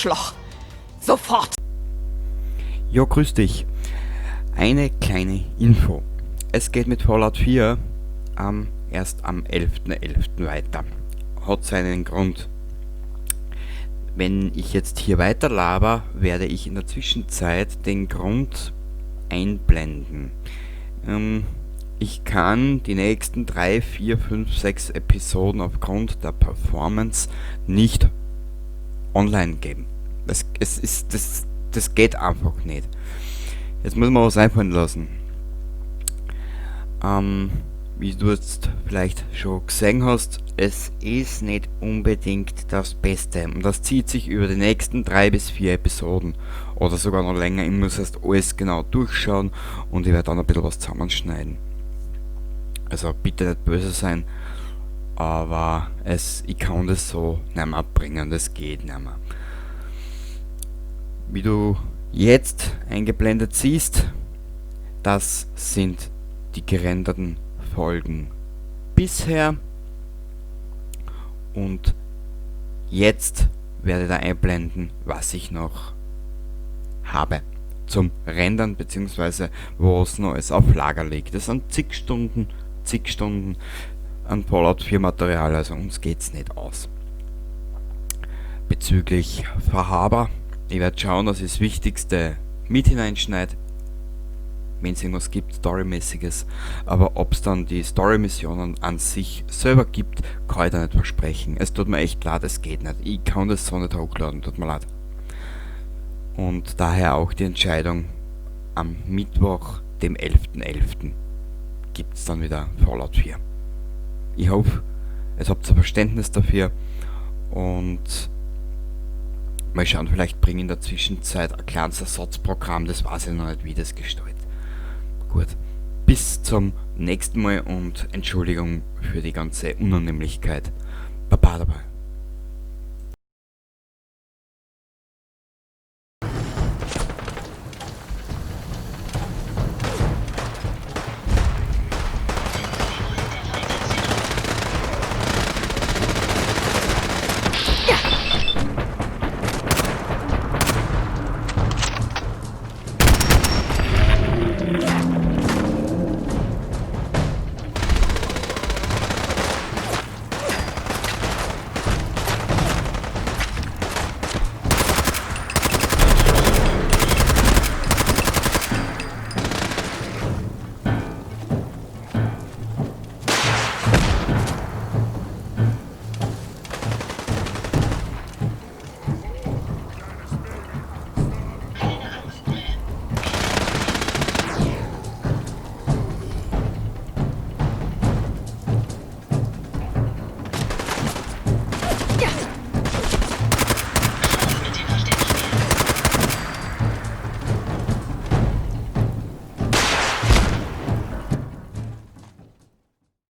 Arschloch! Sofort! Jo, grüß dich. Eine kleine Info. Es geht mit Fallout 4 erst am 11.11. weiter. Hat seinen Grund. Wenn ich jetzt hier weiter laber, werde ich in der Zwischenzeit den Grund einblenden. Ich kann die nächsten 3, 4, 5, 6 Episoden aufgrund der Performance nicht online geben. Das geht einfach nicht. Jetzt muss man was einfallen lassen. Wie du jetzt vielleicht schon gesehen hast, es ist nicht unbedingt das Beste. Und das zieht sich über die nächsten 3 bis 4 Episoden. Oder sogar noch länger. Ich muss erst alles genau durchschauen und ich werde dann ein bisschen was zusammenschneiden. Also bitte nicht böse sein. Aber ich kann das so nicht mehr bringen. Das geht nicht mehr. Wie du jetzt eingeblendet siehst, das sind die gerenderten Folgen bisher. Und jetzt werde ich da einblenden, was ich noch habe zum Rendern, beziehungsweise wo es noch alles auf Lager liegt. Das sind zig Stunden an Fallout 4 Material, also uns geht's nicht aus. Bezüglich Verhaber, ich werde schauen, dass ich das Wichtigste mit hineinschneide, wenn es irgendwas gibt, Storymäßiges, aber ob es dann die Story-Missionen an sich selber gibt, kann ich da nicht versprechen. Es tut mir echt leid, es geht nicht. Ich kann das so nicht hochladen, tut mir leid. Und daher auch die Entscheidung, am Mittwoch, dem 11.11. gibt es dann wieder Fallout 4. Ich hoffe, es habt ein Verständnis dafür und mal schauen, vielleicht bringe ich in der Zwischenzeit ein kleines Ersatzprogramm, das weiß ich noch nicht, wie das gestaltet. Gut, bis zum nächsten Mal und Entschuldigung für die ganze Unannehmlichkeit. Baba dabei.